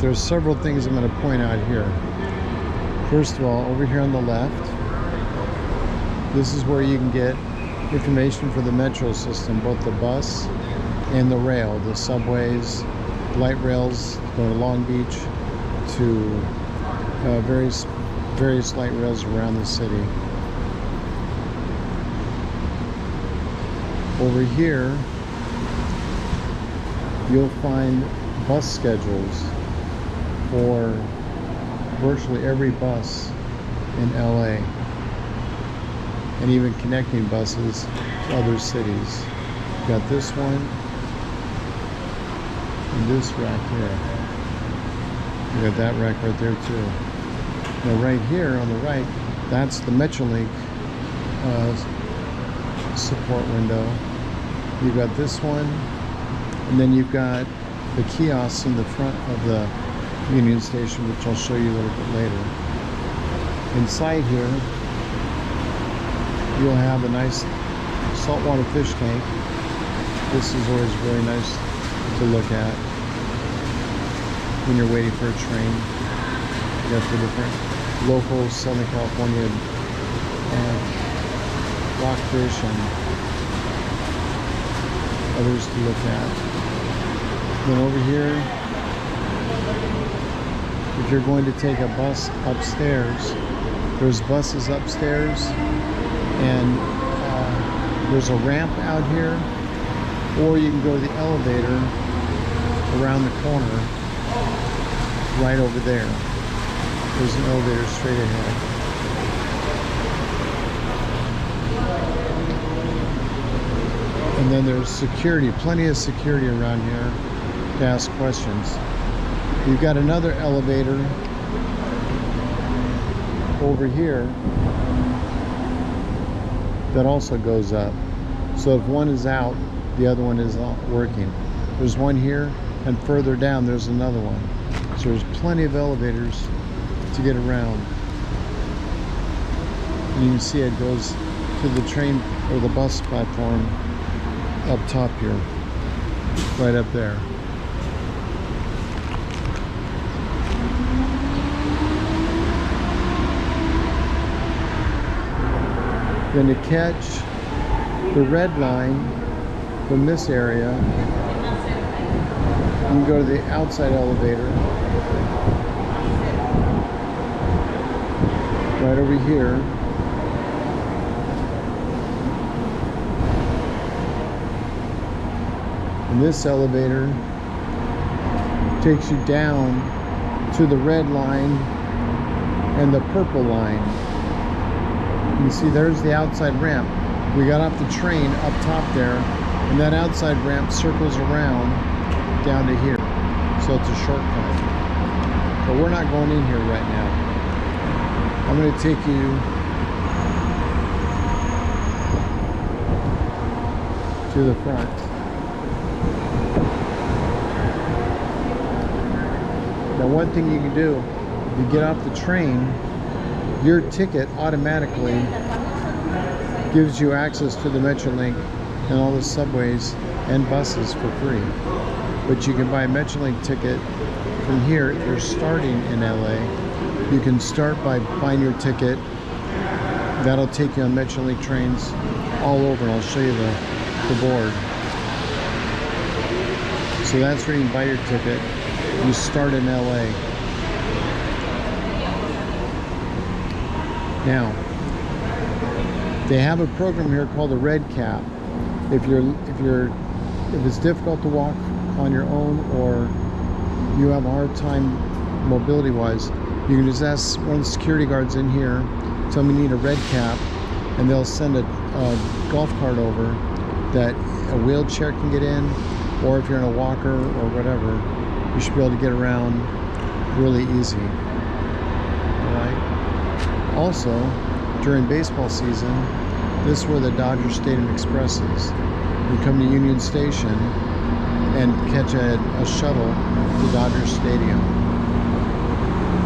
there's several things I'm going to point out here. First of all, over here on the left, this is where you can get information for the metro system, both the bus and the rail, the subways, light rails going to Long Beach, to various light rails around the city. Over here, you'll find bus schedules for virtually every bus in LA, and even connecting buses to other cities. Got this one and this rack here. You got that rack right there too. Now right here on the right, that's the Metrolink support window. You've got this one, and then you've got the kiosks in the front of the Union Station, which I'll show you a little bit later. Inside here, you'll have a nice saltwater fish tank. This is always very nice to look at when you're waiting for a train. You got the different local Southern California rockfish and others to look at. Then over here, if you're going to take a bus upstairs, there's buses upstairs, and there's a ramp out here, or you can go to the elevator around the corner right over there. There's an elevator straight ahead. And then there's security, plenty of security around here to ask questions. You've got another elevator over here that also goes up. So if one is out, the other one is not working. There's one here, and further down there's another one. So there's plenty of elevators to get around. And you can see it goes to the train or the bus platform up top here, right up there. Then to catch the red line from this area, you can go to the outside elevator right over here. And this elevator takes you down to the red line and the purple line. You see there's the outside ramp. We got off the train up top there, and that outside ramp circles around down to here. So it's a shortcut. But we're not going in here right now. I'm going to take you to the front. Now one thing you can do, if you get off the train, your ticket automatically gives you access to the Metrolink and all the subways and buses for free. But you can buy a Metrolink ticket from here if you're starting in LA. You can start by buying your ticket. That'll take you on Metrolink trains all over, and I'll show you the board. So that's where you can buy your ticket. You start in LA. Now, they have a program here called the Red Cap. If it's difficult to walk on your own, or you have a hard time mobility-wise, you can just ask one of the security guards in here, tell me you need a red cap, and they'll send a golf cart over that a wheelchair can get in, or if you're in a walker or whatever, you should be able to get around really easy. All right. Also, during baseball season, this is where the Dodger Stadium Express is. You come to Union Station and catch a shuttle to Dodger Stadium.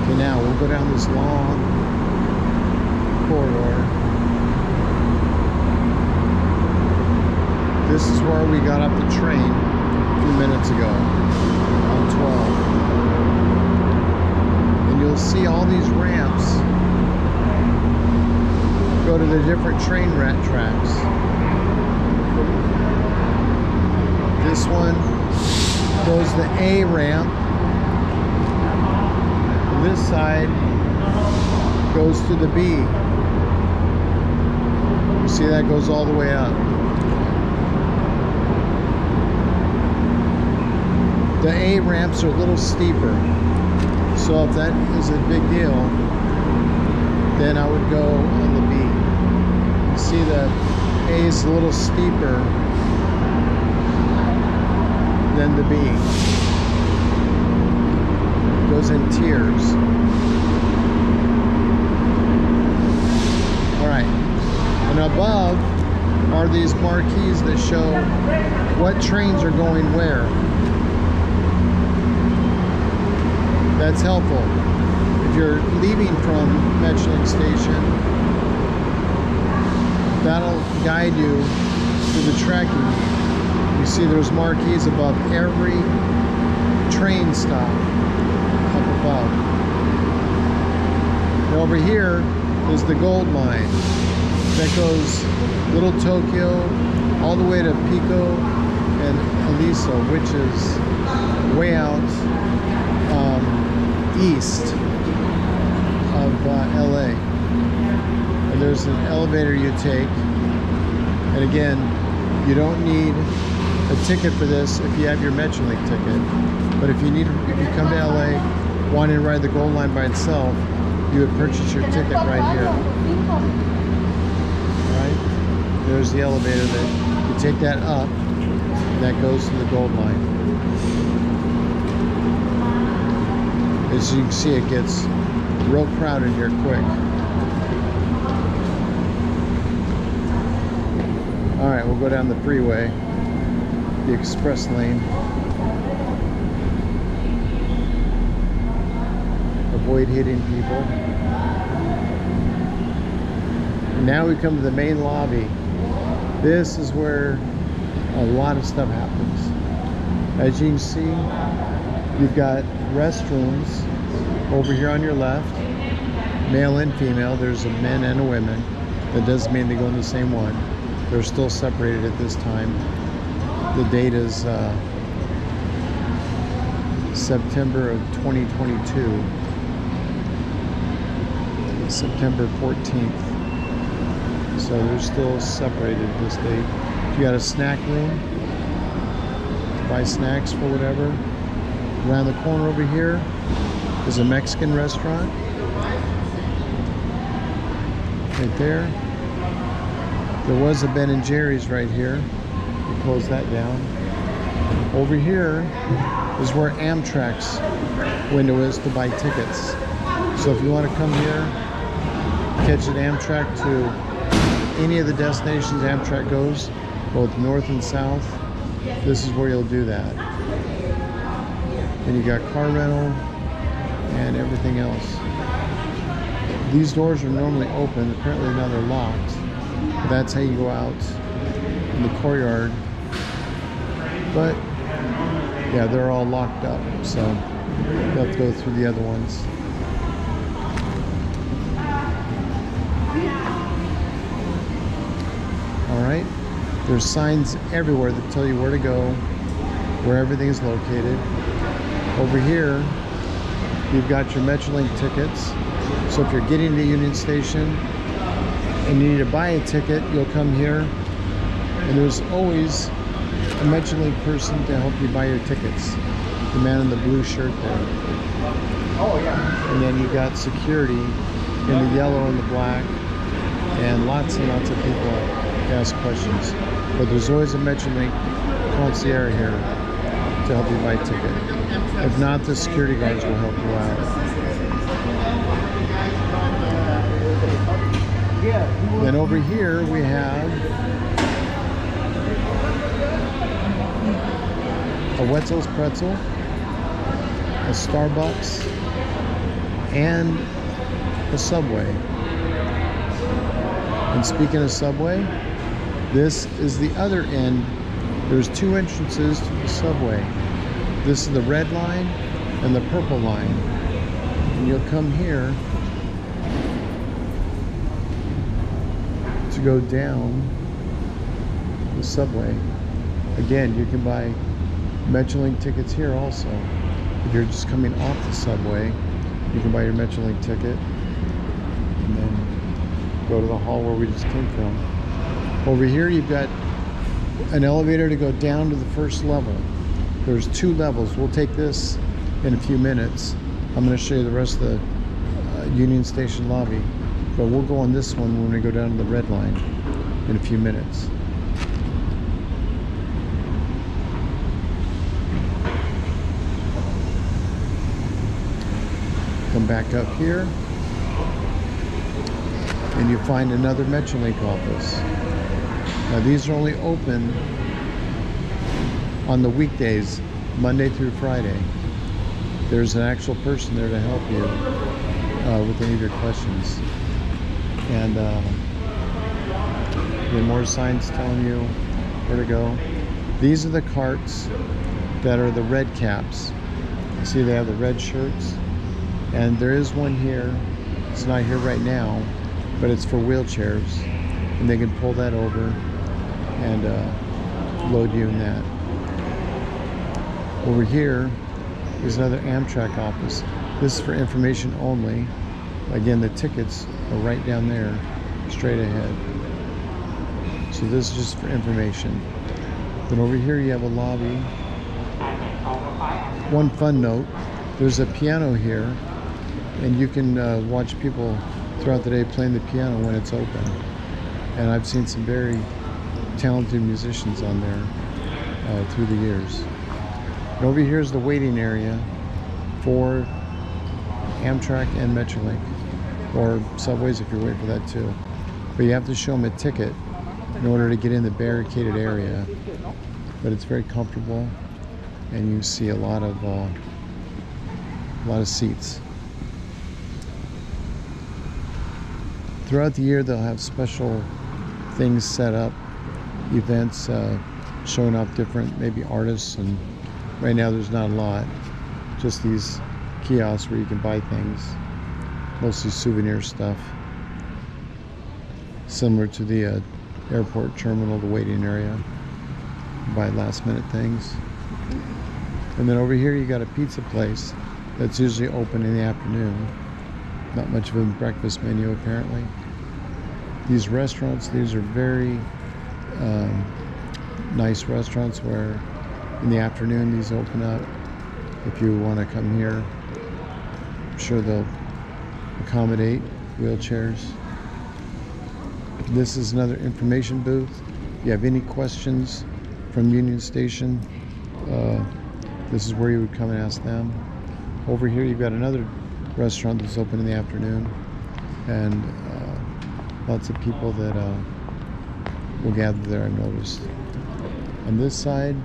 Okay, now we'll go down this long corridor. This is where we got off the train a few minutes ago on 12. the different train tracks. This one goes the A ramp. This side goes to the B. You see that goes all the way up. The A ramps are a little steeper. So if that is a big deal, then I would go on the B. You see the A is a little steeper than the B. It goes in tiers. Alright. And above are these marquees that show what trains are going where. That's helpful. If you're leaving from Metrolink station, that'll guide you to the track you need. You see there's marquees above every train stop up above. And over here is the Gold Line that goes Little Tokyo all the way to Pico and Aliso, which is way out east of LA. And there's an elevator you take, and again, you don't need a ticket for this if you have your Metrolink ticket. But if you come to LA wanting to ride the Gold Line by itself, you would purchase your ticket right here. Right? There's the elevator that you take that up, and that goes to the Gold Line. As you can see, it gets real crowded here quick. All right, we'll go down the freeway, the express lane. Avoid hitting people. And now we come to the main lobby. This is where a lot of stuff happens. As you can see, you've got restrooms over here on your left, male and female. There's a men and a women. That doesn't mean they go in the same one. They're still separated at this time. The date is September of 2022. September 14th. So they're still separated this date. You got a snack room. Buy snacks for whatever. Around the corner over here is a Mexican restaurant. Right there. There was a Ben & Jerry's right here. We closed that down. Over here is where Amtrak's window is to buy tickets. So if you want to come here, catch an Amtrak to any of the destinations Amtrak goes, both north and south, this is where you'll do that. And you got car rental and everything else. These doors are normally open. Apparently now they're locked. But that's how you go out in the courtyard. But yeah, they're all locked up. So you'll have to go through the other ones. All right. There's signs everywhere that tell you where to go, where everything is located. Over here, you've got your Metrolink tickets. So if you're getting to Union Station and you need to buy a ticket, you'll come here. And there's always a Metrolink person to help you buy your tickets. The man in the blue shirt there. Oh yeah. And then you got security in the yellow and the black, and lots of people ask questions. But there's always a Metrolink concierge here to help you buy a ticket. If not, the security guards will help you out. Then over here we have a Wetzel's Pretzel, a Starbucks, and a Subway. And speaking of Subway, this is the other end. There's two entrances to the Subway. This is the red line and the purple line. And you'll come here to go down the subway, again, you can buy Metrolink tickets here also. If you're just coming off the subway, you can buy your Metrolink ticket and then go to the hall where we just came from. Over here, you've got an elevator to go down to the first level. There's 2 levels. We'll take this in a few minutes. I'm going to show you the rest of the Union Station lobby, but we'll go on this one when we go down to the Red Line in a few minutes. Come back up here and you find another Metrolink office. Now these are only open on the weekdays, Monday through Friday. There's an actual person there to help you with any of your questions. And there are more signs telling you where to go. These are the carts that are the red caps. See, they have the red shirts. And there is one here. It's not here right now, but it's for wheelchairs. And they can pull that over and load you in that. Over here is another Amtrak office. This is for information only. Again, the tickets are right down there, straight ahead. So this is just for information. Then over here you have a lobby. One fun note, there's a piano here, and you can watch people throughout the day playing the piano when it's open. And I've seen some very talented musicians on there through the years. And over here is the waiting area for Amtrak and Metrolink, or subways if you're waiting for that too. But you have to show them a ticket in order to get in the barricaded area. But it's very comfortable, and you see a lot of seats. Throughout the year, they'll have special things set up, events showing off different maybe artists, and right now there's not a lot, just these kiosks where you can buy things, mostly souvenir stuff, similar to the airport terminal, the waiting area. Buy last minute things. And then over here you got a pizza place that's usually open in the afternoon. Not much of a breakfast menu apparently. These restaurants, these are very nice restaurants where in the afternoon these open up. If you want to come here, I'm sure they'll accommodate wheelchairs. This is another information booth. If you have any questions from Union Station, this is where you would come and ask them. Over here you've got another restaurant that's open in the afternoon, and lots of people that will gather there, I've noticed. On this side,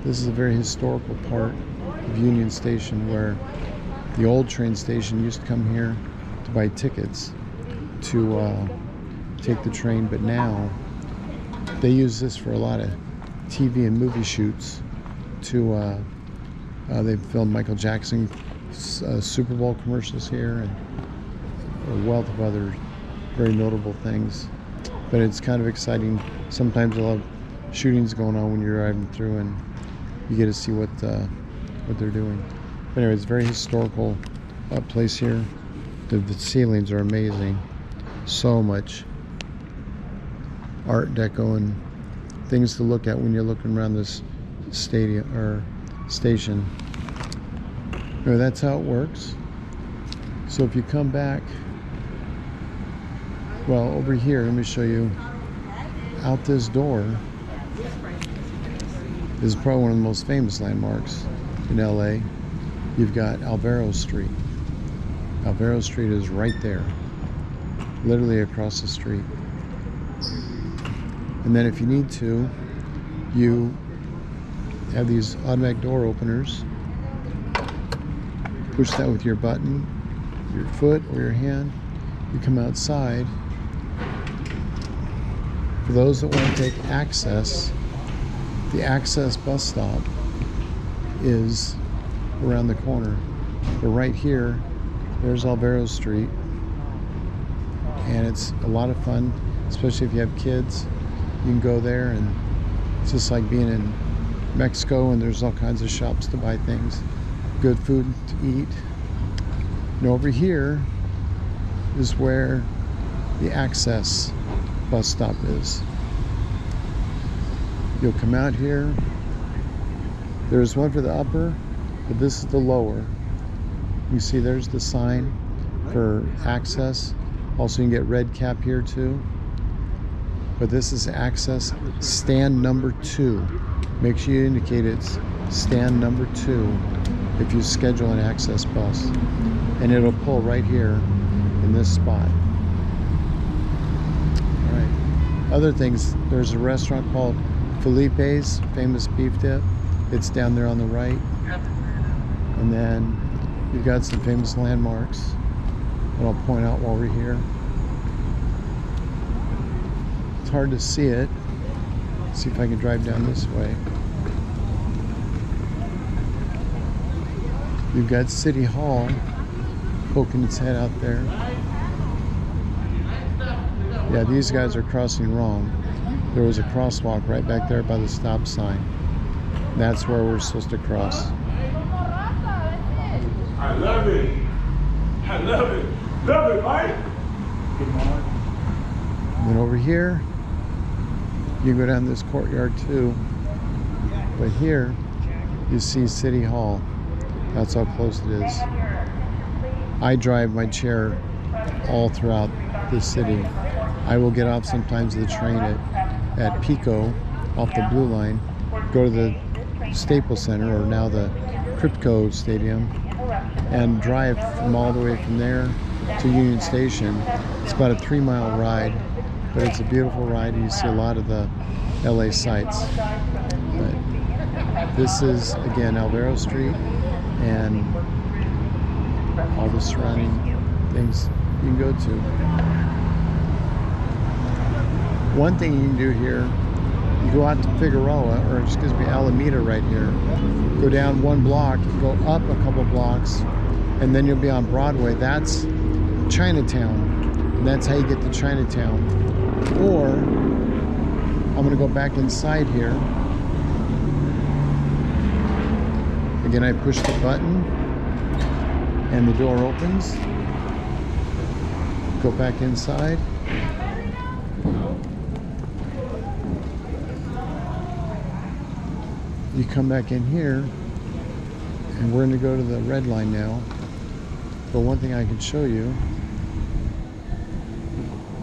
this is a very historical part of Union Station, where the old train station used to come here to buy tickets to take the train, but now they use this for a lot of TV and movie shoots. They've filmed Michael Jackson Super Bowl commercials here, and a wealth of other very notable things. But it's kind of exciting. Sometimes they'll have shootings going on when you're driving through, and you get to see what they're doing. But anyway, it's a very historical place here. The ceilings are amazing. So much Art Deco and things to look at when you're looking around this stadium or station. Anyway, that's how it works. So if you come back, well, over here, let me show you. Out this door is probably one of the most famous landmarks in LA. You've got Alvaro Street. Alvaro Street is right there, literally across the street. And then if you need to, you have these automatic door openers. Push that with your button, your foot or your hand. You come outside. For those that want to take Access, the Access bus stop is around the corner. But right here, there's Alvaro Street, and it's a lot of fun. especially if you have kids. You can go there, and it's just like being in Mexico, and there's all kinds of shops to buy things, good food to eat. And over here is where the Access bus stop is. You'll come out here. There's one for the upper, but this is the lower. You see there's the sign for Access. Also you can get Red Cap here too. But this is Access stand number 2. Make sure you indicate it's stand number 2 if you schedule an Access bus. And it'll pull right here in this spot. All right. Other things, there's a restaurant called Felipe's, famous beef dip. It's down there on the right. And then you've got some famous landmarks that I'll point out while we're here. It's hard to see it. Let's see if I can drive down this way. You've got City Hall poking its head out there. Yeah, these guys are crossing wrong. There was a crosswalk right back there by the stop sign. That's where we're supposed to cross. I love it. I love it. Love it, Mike. Good morning. And then over here, you can go down this courtyard too. But here, you see City Hall. That's how close it is. I drive my chair all throughout the city. I will get off sometimes of the train at Pico off the Blue Line, go to the Staples Center, or now the Crypco Stadium, and drive from all the way from there to Union Station. It's about a 3-mile ride, but it's a beautiful ride. You see a lot of the LA sights. But this is, again, Alvaro Street and all the surrounding things you can go to. One thing you can do here, you go out to Figueroa, or excuse me, Alameda right here, go down 1 block, go up a couple blocks, and then you'll be on Broadway. That's Chinatown, and that's how you get to Chinatown. Or, I'm gonna go back inside here. Again, I push the button, and the door opens. Go back inside. You come back in here, and we're going to go to the red line now. But one thing I can show you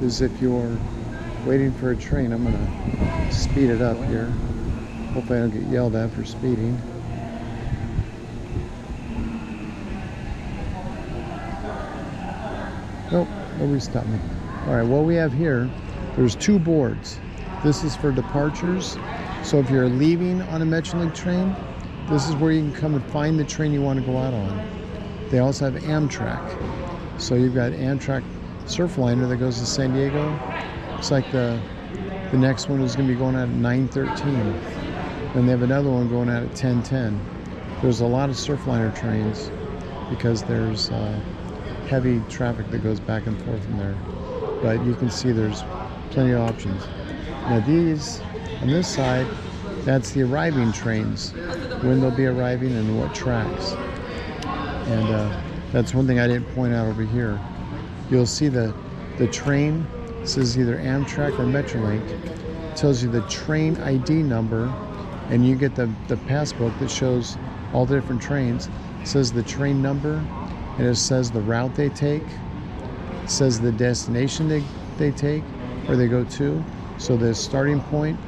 is if you're waiting for a train, I'm going to speed it up here. Hope I don't get yelled at for speeding. Nope, nobody stopped me. All right, what we have here, there's 2 boards. This is for departures. So if you're leaving on a Metrolink train, this is where you can come and find the train you want to go out on. They also have Amtrak. So you've got Amtrak Surfliner that goes to San Diego. Looks like the next one is going to be going out at 9:13. And they have another one going out at 10:10. There's a lot of Surfliner trains because there's heavy traffic that goes back and forth in there. But you can see there's plenty of options. Now these, on this side, that's the arriving trains, when they'll be arriving and what tracks. And that's one thing I didn't point out over here. You'll see the train says either Amtrak or Metrolink. It tells you the train ID number, and you get the passbook that shows all the different trains. It says the train number, and it says the route they take. It says the destination they take, or they go to. So the starting point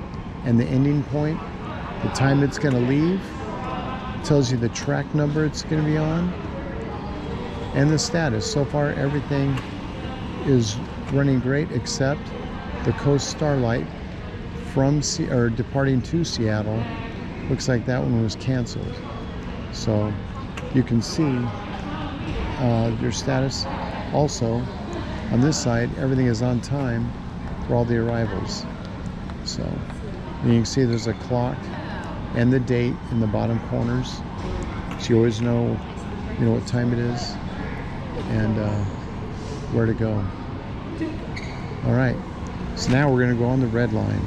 and the ending point, the time it's going to leave, tells you the track number it's going to be on, and the status. So far everything is running great except the Coast Starlight from departing to Seattle. Looks like that one was canceled. So you can see your status. Also on this side, everything is on time for all the arrivals. So you can see there's a clock and the date in the bottom corners, so you always know what time it is and where to go. All right, So now we're going to go on the red line.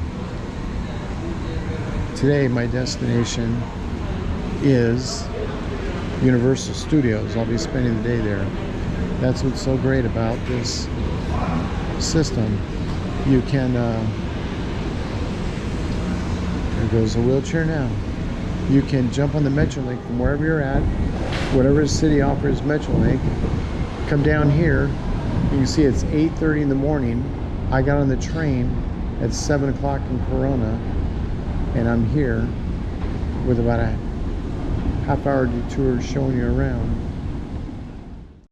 Today my destination is Universal Studios. I'll be spending the day there. That's what's so great about this system. You can, there goes the wheelchair now. You can jump on the Metrolink from wherever you're at, whatever city offers Metrolink, come down here. You can see it's 8:30 in the morning. I got on the train at 7 o'clock in Corona, and I'm here with about a half-hour detour showing you around.